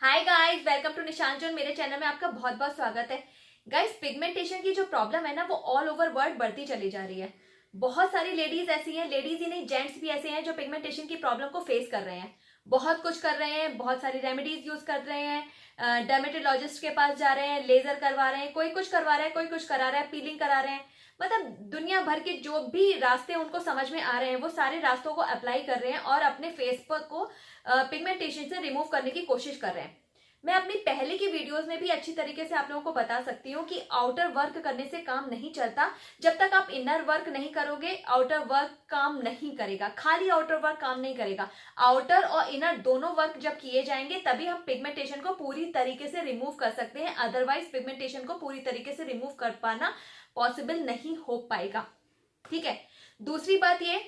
Hi guys, welcome to Nishanjan. मेरे channel में आपका बहुत बहुत स्वागत है। गाइस, पिगमेंटेशन की जो प्रॉब्लम है ना, वो ऑल ओवर वर्ल्ड बढ़ती चली जा रही है। बहुत सारी लेडीज ऐसी हैं, लेडीज ही नहीं जेंट्स भी ऐसे हैं जो पिगमेंटेशन की प्रॉब्लम को फेस कर रहे हैं। बहुत कुछ कर रहे हैं, बहुत सारी रेमेडीज यूज कर रहे हैं, डर्मेटोलॉजिस्ट के पास जा रहे हैं, लेजर करवा रहे हैं, कोई कुछ करवा रहा है, कोई कुछ करा रहा है, पीलिंग करा रहे हैं। मतलब दुनिया भर के जो भी रास्ते उनको समझ में आ रहे हैं वो सारे रास्तों को अप्लाई कर रहे हैं और अपने फेस पर को पिगमेंटेशन से रिमूव करने की कोशिश कर रहे हैं। मैं अपनी पहले की वीडियोस में भी अच्छी तरीके से आप लोगों को बता सकती हूँ कि आउटर वर्क करने से काम नहीं चलता। जब तक आप इनर वर्क नहीं करोगे आउटर वर्क काम नहीं करेगा। खाली आउटर वर्क काम नहीं करेगा। आउटर और इनर दोनों वर्क जब किए जाएंगे तभी हम पिगमेंटेशन को पूरी तरीके से रिमूव कर सकते हैं। अदरवाइज पिगमेंटेशन को पूरी तरीके से रिमूव कर पाना पॉसिबल नहीं हो पाएगा। ठीक है। दूसरी बात ये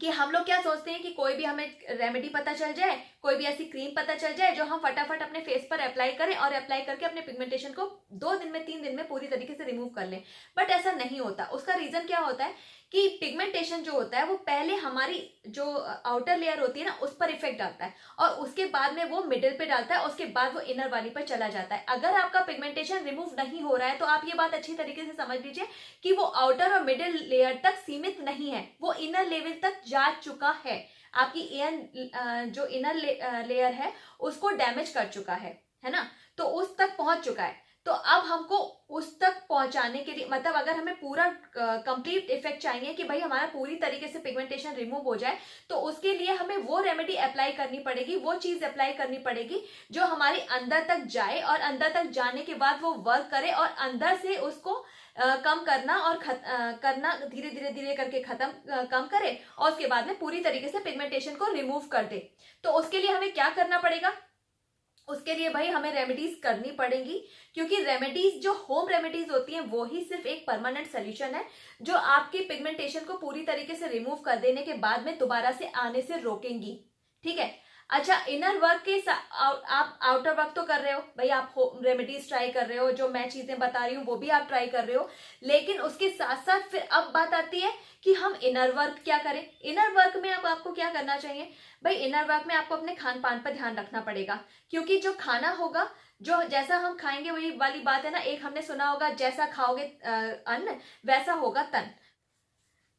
कि हम लोग क्या सोचते हैं कि कोई भी हमें रेमेडी पता चल जाए, कोई भी ऐसी क्रीम पता चल जाए जो हम फटाफट अपने फेस पर अप्लाई करें और अप्लाई करके अपने पिगमेंटेशन को 2 दिन में 3 दिन में पूरी तरीके से रिमूव कर लें। बट ऐसा नहीं होता। उसका रीजन क्या होता है कि पिगमेंटेशन जो होता है वो पहले हमारी जो आउटर लेयर होती है ना उस पर इफेक्ट डालता है और उसके बाद में वो मिडिल पे डालता है, उसके बाद वो इनर वाली पर चला जाता है। अगर आपका पिगमेंटेशन रिमूव नहीं हो रहा है तो आप ये बात अच्छी तरीके से समझ लीजिए कि वो आउटर और मिडिल लेयर तक सीमित नहीं है, वो इनर लेवल तक जा चुका है। आपकी जो इनर लेयर है उसको डैमेज कर चुका है ना, तो उस तक पहुंच चुका है। तो अब हमको उस तक पहुंचाने के लिए, मतलब अगर हमें पूरा कंप्लीट इफेक्ट चाहिए कि भाई हमारा पूरी तरीके से पिगमेंटेशन रिमूव हो जाए, तो उसके लिए हमें वो रेमेडी अप्लाई करनी पड़ेगी, वो चीज अप्लाई करनी पड़ेगी जो हमारे अंदर तक जाए और अंदर तक जाने के बाद वो वर्क करे और अंदर से उसको कम करना और करना धीरे धीरे धीरे करके खत्म कम करे और उसके बाद में पूरी तरीके से पिगमेंटेशन को रिमूव कर दे। तो उसके लिए हमें क्या करना पड़ेगा? उसके लिए भाई हमें रेमेडीज करनी पड़ेंगी, क्योंकि रेमेडीज जो होम रेमेडीज होती हैं वो ही सिर्फ एक परमानेंट सोल्यूशन है जो आपकी पिगमेंटेशन को पूरी तरीके से रिमूव कर देने के बाद में दोबारा से आने से रोकेंगी। ठीक है। अच्छा, इनर वर्क के आप आउटर वर्क तो कर रहे हो भाई, आप होम रेमेडीज ट्राई कर रहे हो, जो मैं चीजें बता रही हूँ वो भी आप ट्राई कर रहे हो, लेकिन उसके साथ साथ फिर अब बात आती है कि हम इनर वर्क क्या करें। इनर वर्क में अब आपको क्या करना चाहिए भाई? इनर वर्क में आपको अपने खान पान पर ध्यान रखना पड़ेगा, क्योंकि जो खाना होगा, जो जैसा हम खाएंगे, वही वाली बात है ना, एक हमने सुना होगा, जैसा खाओगे अन्न वैसा होगा तन।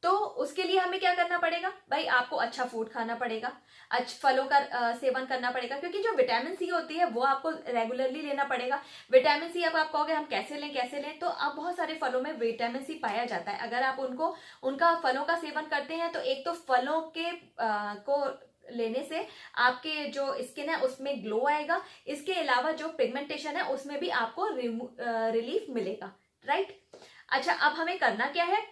तो उसके लिए हमें क्या करना पड़ेगा भाई? आपको अच्छा फूड खाना पड़ेगा, अच्छे फलों का सेवन करना पड़ेगा, क्योंकि जो विटामिन सी होती है वो आपको रेगुलरली लेना पड़ेगा। विटामिन सी, अब आप कहोगे हम कैसे लें, तो अब बहुत सारे फलों में विटामिन सी पाया जाता है। अगर आप उनका फलों का सेवन करते हैं तो एक तो फलों के को लेने से आपके जो स्किन है उसमें ग्लो आएगा। इसके अलावा जो पिगमेंटेशन है उसमें भी आपको रिलीफ मिलेगा। राइट। अच्छा, अब हमें करना क्या है?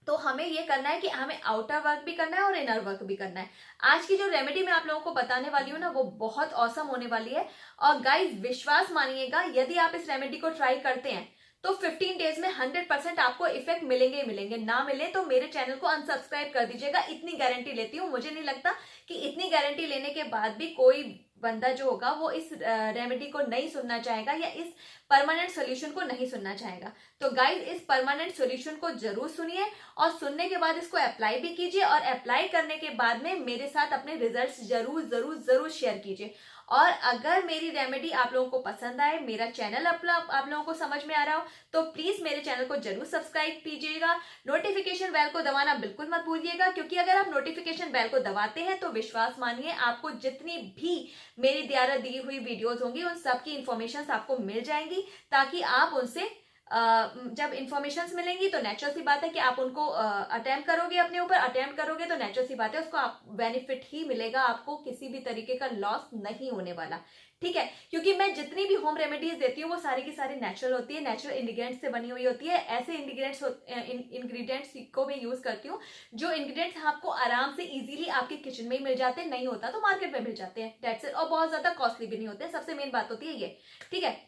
तो हमें ये करना है कि हमें आउटर वर्क भी करना है और इनर वर्क भी करना है। आज की जो रेमेडी मैं आप लोगों को बताने वाली हूँ ना, वो बहुत औसम होने वाली है। और गाइस, विश्वास मानिएगा, यदि आप इस रेमेडी को ट्राई करते हैं तो 15 डेज में 100% आपको इफेक्ट मिलेंगे ही मिलेंगे। ना मिले तो मेरे चैनल को अनसब्सक्राइब कर दीजिएगा, इतनी गारंटी लेती हूँ। मुझे नहीं लगता कि इतनी गारंटी लेने के बाद भी कोई बंदा जो होगा वो इस रेमेडी को नहीं सुनना चाहेगा या इस परमानेंट सोल्यूशन को नहीं सुनना चाहेगा। तो गाइज, इस परमानेंट सोल्यूशन को जरूर सुनिए और सुनने के बाद इसको अप्लाई भी कीजिए और अप्लाई करने के बाद में मेरे साथ अपने रिजल्ट्स जरूर जरूर जरूर शेयर कीजिए। और अगर मेरी रेमेडी आप लोगों को पसंद आए, मेरा चैनल आप लोगों को समझ में आ रहा हो, तो प्लीज मेरे चैनल को जरूर सब्सक्राइब कीजिएगा। नोटिफिकेशन बेल को दबाना बिल्कुल मत भूलिएगा, क्योंकि अगर आप नोटिफिकेशन बेल को दबाते हैं तो विश्वास मानिए आपको जितनी भी मेरी द्वारा दी हुई वीडियोस होंगी उन सब की इंफॉर्मेशन आपको मिल जाएंगी, ताकि आप उनसे जब इंफॉर्मेशन मिलेंगी तो नेचुरल सी बात है कि आप उनको अटेम्प्ट करोगे, अपने ऊपर अटेम्प्ट करोगे तो नेचुरल सी बात है उसको आप बेनिफिट ही मिलेगा, आपको किसी भी तरीके का लॉस नहीं होने वाला। ठीक है। क्योंकि मैं जितनी भी होम रेमेडीज देती हूँ वो सारी की सारी नेचुरल होती है, नेचुरल इंग्रेडिएंट्स से बनी हुई होती है। ऐसे इंग्रेडिएंट्स को मैं यूज करती हूँ जो इंग्रेडिएंट्स आपको आराम से इजीली आपके किचन में ही मिल जाते हैं, नहीं होता तो मार्केट में मिल जाते हैं, दैट्स इट। और बहुत ज्यादा कॉस्टली भी नहीं होते हैं, सबसे मेन बात होती है ये। ठीक है।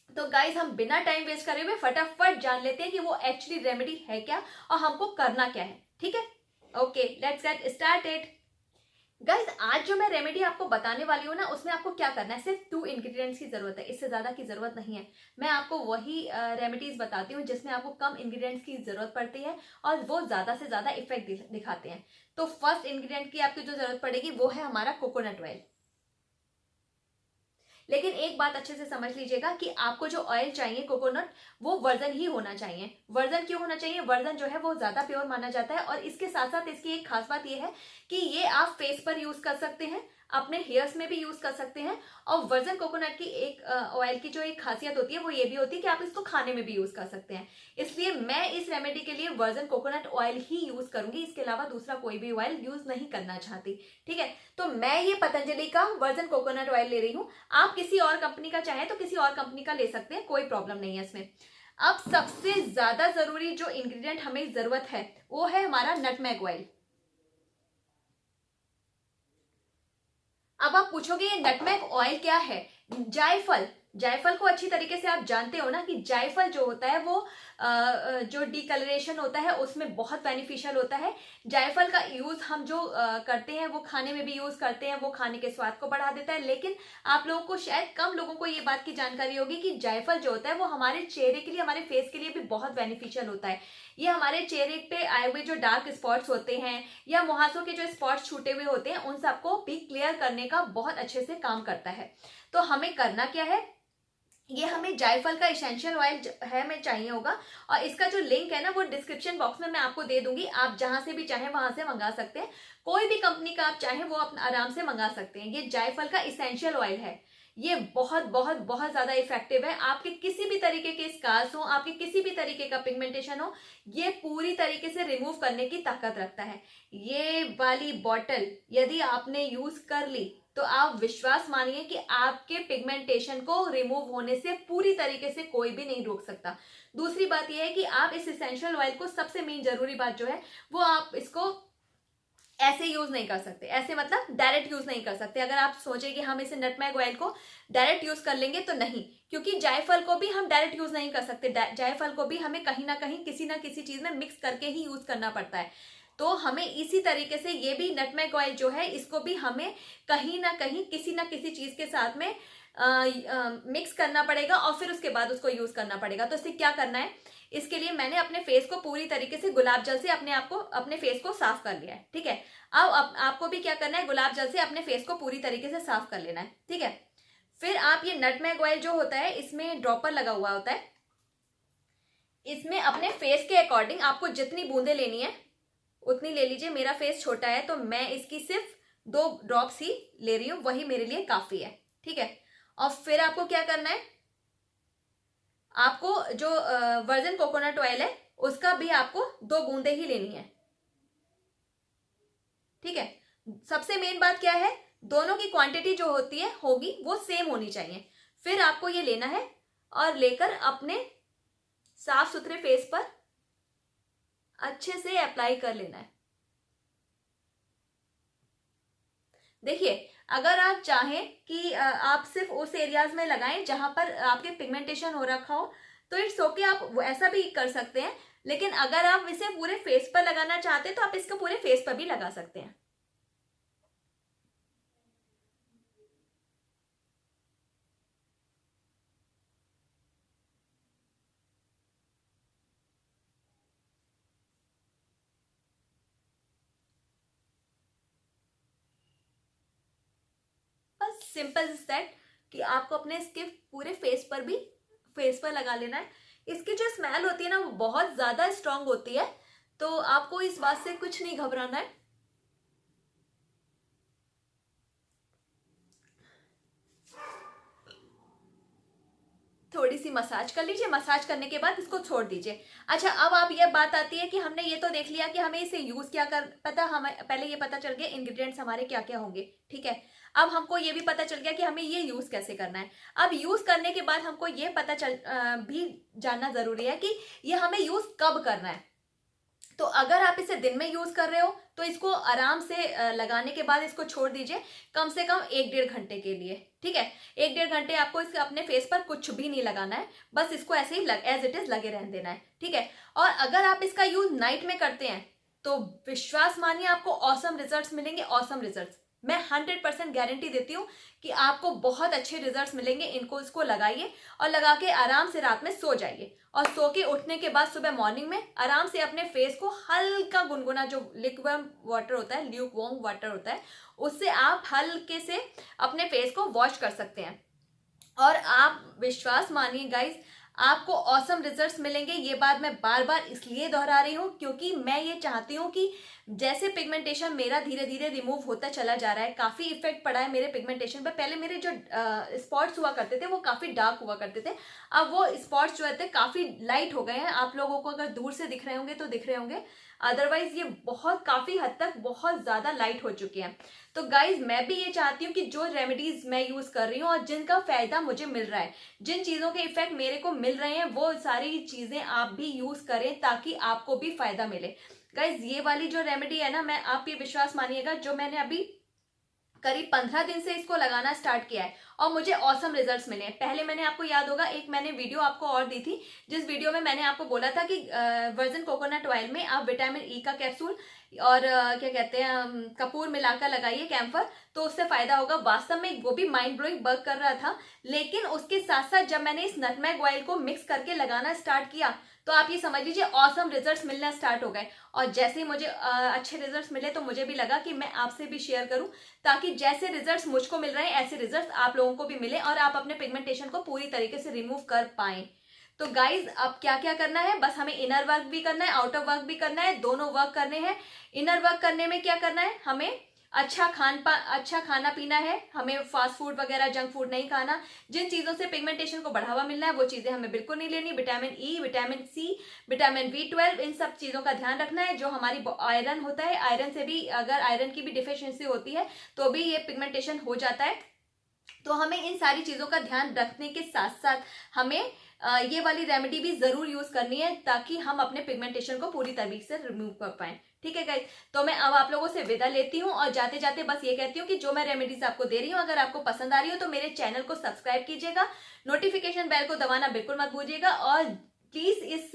तो गाइज, हम बिना टाइम वेस्ट करे हुए फटाफट जान लेते हैं कि वो एक्चुअली रेमेडी है क्या और हमको करना क्या है। ठीक है। Okay, let's get started. Guys, आज जो मैं रेमेडी आपको बताने वाली हूँ ना, उसमें आपको क्या करना है, सिर्फ 2 इंग्रेडिएंट्स की जरूरत है, इससे ज्यादा की जरूरत नहीं है। मैं आपको वही रेमेडीज बताती हूँ जिसमें आपको कम इंग्रेडिएंट्स की जरूरत पड़ती है और वो ज्यादा से ज्यादा इफेक्ट दिखाते हैं। तो फर्स्ट इंग्रेडिएंट की आपकी जो जरूरत पड़ेगी वो है हमारा कोकोनट ऑयल। लेकिन एक बात अच्छे से समझ लीजिएगा कि आपको जो ऑयल चाहिए कोकोनट, वो वर्जन ही होना चाहिए। वर्जन क्यों होना चाहिए? वर्जन जो है वो ज्यादा प्योर माना जाता है, और इसके साथ साथ इसकी एक खास बात ये है कि ये आप फेस पर यूज कर सकते हैं, अपने हेयर्स में भी यूज कर सकते हैं। और वर्जन कोकोनट की एक ऑयल की जो एक खासियत होती है वो ये भी होती है कि आप इसको खाने में भी यूज कर सकते हैं। इसलिए मैं इस रेमेडी के लिए वर्जन कोकोनट ऑयल ही यूज करूंगी, इसके अलावा दूसरा कोई भी ऑयल यूज नहीं करना चाहती। ठीक है, तो मैं ये पतंजलि का वर्जन कोकोनट ऑयल ले रही हूँ। आप किसी और कंपनी का चाहें तो किसी और कंपनी का ले सकते हैं, कोई प्रॉब्लम नहीं है इसमें। अब सबसे ज्यादा जरूरी जो इंग्रेडिएंट हमें जरूरत है वो है हमारा नटमेग ऑयल। अब आप पूछोगे ये नटमेग ऑयल क्या है? जायफल, जायफल को अच्छी तरीके से आप जानते हो ना कि जायफल जो होता है वो जो डिकलरेशन होता है उसमें बहुत बेनिफिशियल होता है। जायफल का यूज हम जो करते हैं वो खाने में भी यूज करते हैं, वो खाने के स्वाद को बढ़ा देता है। लेकिन आप लोगों को शायद कम लोगों को ये बात की जानकारी होगी कि जायफल जो होता है वो हमारे चेहरे के लिए, हमारे फेस के लिए भी बहुत बेनिफिशियल होता है। ये हमारे चेहरे पे आए हुए जो डार्क स्पॉट्स होते हैं या मुहासों के जो स्पॉट्स छूटे हुए होते हैं उन सबको भी क्लियर करने का बहुत अच्छे से काम करता है। तो हमें करना क्या है, ये हमें जायफल का एसेंशियल ऑयल है में चाहिए होगा, और इसका जो लिंक है ना वो डिस्क्रिप्शन बॉक्स में मैं आपको दे दूंगी। आप जहां से भी चाहें वहां से मंगा सकते हैं, कोई भी कंपनी का आप चाहें वो अपना आराम से मंगा सकते हैं। ये जायफल का एसेंशियल ऑयल है, ये बहुत बहुत बहुत ज्यादा इफेक्टिव है। आपके किसी भी तरीके के स्कार्स हो, आपके किसी भी तरीके का पिगमेंटेशन हो, ये पूरी तरीके से रिमूव करने की ताकत रखता है। ये वाली बॉटल यदि आपने यूज कर ली तो आप विश्वास मानिए कि आपके पिगमेंटेशन को रिमूव होने से पूरी तरीके से कोई भी नहीं रोक सकता। दूसरी बात यह है कि आप इस एसेंशियल ऑयल को, सबसे मेन जरूरी बात जो है वो आप इसको ऐसे यूज नहीं कर सकते, ऐसे मतलब डायरेक्ट यूज नहीं कर सकते। अगर आप सोचे कि हम इसे नटमेग ऑयल को डायरेक्ट यूज कर लेंगे तो नहीं, क्योंकि जायफल को भी हम डायरेक्ट यूज नहीं कर सकते। जायफल को भी हमें कहीं ना किसी चीज में मिक्स करके ही यूज करना पड़ता है। तो हमें इसी तरीके से ये भी नटमेग ऑयल जो है इसको भी हमें कहीं ना किसी चीज के साथ में मिक्स करना पड़ेगा और फिर उसके बाद उसको यूज करना पड़ेगा। तो इससे क्या करना है, इसके लिए मैंने अपने फेस को पूरी तरीके से गुलाब जल से अपने फेस को साफ कर लिया है। ठीक है, अब आपको भी क्या करना है, गुलाब जल से अपने फेस को पूरी तरीके से साफ कर लेना है। ठीक है, फिर आप ये नटमेग ऑयल जो होता है इसमें ड्रॉपर लगा हुआ होता है, इसमें अपने फेस के अकॉर्डिंग आपको जितनी बूंदे लेनी है उतनी ले लीजिए। मेरा फेस छोटा है तो मैं इसकी सिर्फ 2 ड्रॉप्स ही ले रही हूं, वही मेरे लिए काफी है। ठीक है, और फिर आपको क्या करना है, आपको जो वर्जिन कोकोनट ऑयल है उसका भी आपको 2 बूंदे ही लेनी है। ठीक है, सबसे मेन बात क्या है, दोनों की क्वांटिटी जो होगी वो सेम होनी चाहिए। फिर आपको ये लेना है और लेकर अपने साफ सुथरे फेस पर अच्छे से अप्लाई कर लेना है। देखिए, अगर आप चाहें कि आप सिर्फ उस एरियाज में लगाएं जहां पर आपके पिगमेंटेशन हो रखा हो तो इट्स ओके, आप ऐसा भी कर सकते हैं। लेकिन अगर आप इसे पूरे फेस पर लगाना चाहते हैं तो आप इसको पूरे फेस पर भी लगा सकते हैं। बस सिंपल इज दैट कि आपको अपने इसके पूरे फेस पर लगा लेना है। इसकी जो स्मेल होती है ना वो बहुत ज्यादा स्ट्रांग होती है, तो आपको इस बात से कुछ नहीं घबराना है। थोड़ी सी मसाज कर लीजिए, मसाज करने के बाद इसको छोड़ दीजिए। अच्छा, अब आप ये बात आती है कि हमने ये तो देख लिया कि हमें इसे यूज क्या कर पता, हमें पहले ये पता चल गया इंग्रेडिएंट्स हमारे क्या क्या होंगे। ठीक है, अब हमको ये भी पता चल गया कि हमें ये यूज कैसे करना है। अब यूज करने के बाद हमको ये पता भी जानना जरूरी है कि ये हमें यूज कब करना है। तो अगर आप इसे दिन में यूज कर रहे हो तो इसको आराम से लगाने के बाद इसको छोड़ दीजिए कम से कम 1-1.5 घंटे के लिए। ठीक है, 1-1.5 घंटे आपको इसके अपने फेस पर कुछ भी नहीं लगाना है, बस इसको ऐसे ही एज इट इज लगे रहने देना है। ठीक है, और अगर आप इसका यूज नाइट में करते हैं तो विश्वास मानिए आपको ऑसम रिजल्ट्स मिलेंगे, ऑसम रिजल्ट्स। मैं 100% गारंटी देती हूँ कि आपको बहुत अच्छे रिजल्ट्स मिलेंगे। इसको लगाइए और लगा के आराम से रात में सो जाइए, और सो के उठने के बाद सुबह मॉर्निंग में आराम से अपने फेस को हल्का गुनगुना जो लिक्विड वाटर होता है, ल्यूक वार्म वाटर होता है, उससे आप हल्के से अपने फेस को वॉश कर सकते हैं। और आप विश्वास मानिए गाइस, आपको ऑसम रिजल्ट्स मिलेंगे। ये बात मैं बार बार इसलिए दोहरा रही हूँ क्योंकि मैं ये चाहती हूँ कि जैसे पिगमेंटेशन मेरा धीरे धीरे रिमूव होता चला जा रहा है, काफी इफेक्ट पड़ा है मेरे पिगमेंटेशन पे। पहले मेरे जो स्पॉट्स हुआ करते थे वो काफी डार्क हुआ करते थे, अब वो स्पॉट्स जो थे काफी लाइट हो गए हैं। आप लोगों को अगर दूर से दिख रहे होंगे तो दिख रहे होंगे, अदरवाइज ये बहुत काफी हद तक बहुत ज्यादा लाइट हो चुके हैं। तो गाइज मैं भी ये चाहती हूँ कि जो रेमेडीज मैं यूज कर रही हूँ और जिनका फायदा मुझे मिल रहा है, जिन चीजों के इफेक्ट मेरे को मिल रहे हैं, वो सारी चीजें आप भी यूज करें ताकि आपको भी फायदा मिले। गाइज ये वाली जो रेमेडी है ना, मैं आप ये विश्वास मानिएगा, जो मैंने अभी करीब 15 दिन से इसको लगाना स्टार्ट किया है और मुझे ऑसम रिजल्ट्स मिले हैं। पहले मैंने आपको याद होगा एक मैंने वीडियो आपको और दी थी, जिस वीडियो में मैंने आपको बोला था कि वर्जिन कोकोनट ऑयल में आप विटामिन ई का कैप्सूल और क्या कहते हैं कपूर मिलाकर लगाइए कैम्फर, तो उससे फायदा होगा। वास्तव में वो भी माइंड ब्लोइंग वर्क कर रहा था, लेकिन उसके साथ साथ जब मैंने इस नटमेग ऑयल को मिक्स करके लगाना स्टार्ट किया तो आप ये समझ लीजिए ऑसम रिजल्ट्स मिलना स्टार्ट हो गए। और जैसे ही मुझे अच्छे रिजल्ट्स मिले तो मुझे भी लगा कि मैं आपसे भी शेयर करूं, ताकि जैसे रिजल्ट्स मुझको मिल रहे हैं ऐसे रिजल्ट्स आप लोगों को भी मिले और आप अपने पिगमेंटेशन को पूरी तरीके से रिमूव कर पाएं। तो गाइज अब क्या क्या करना है, बस हमें इनर वर्क भी करना है, आउटर वर्क भी करना है, दोनों वर्क करने हैं। इनर वर्क करने में क्या करना है, हमें अच्छा खाना पीना है, हमें फास्ट फूड वगैरह जंक फूड नहीं खाना। जिन चीजों से पिगमेंटेशन को बढ़ावा मिलना है वो चीजें हमें बिल्कुल नहीं लेनी। Vitamin E, vitamin C, vitamin B12, इन सब चीजों का ध्यान रखना है। जो हमारी आयरन होता है, आयरन से भी अगर आयरन की भी डिफिशियंसी होती है तो भी ये पिगमेंटेशन हो जाता है। तो हमें इन सारी चीजों का ध्यान रखने के साथ साथ हमें ये वाली रेमेडी भी जरूर यूज करनी है ताकि हम अपने पिगमेंटेशन को पूरी तरीके से रिमूव कर पाए। ठीक है गाइस, तो मैं अब आप लोगों से विदा लेती हूँ और जाते जाते बस ये कहती हूँ कि जो मैं रेमेडीज आपको दे रही हूँ अगर आपको पसंद आ रही हो तो मेरे चैनल को सब्सक्राइब कीजिएगा, नोटिफिकेशन बेल को दबाना बिल्कुल मत भूलिएगा और प्लीज इस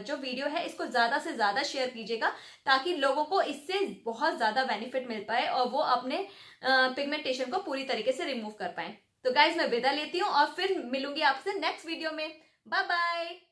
जो वीडियो है इसको ज्यादा से ज्यादा शेयर कीजिएगा ताकि लोगों को इससे बहुत ज्यादा बेनिफिट मिल पाए और वो अपने पिगमेंटेशन को पूरी तरीके से रिमूव कर पाए। तो गाइज मैं विदा लेती हूँ और फिर मिलूंगी आपसे नेक्स्ट वीडियो में। Bye bye.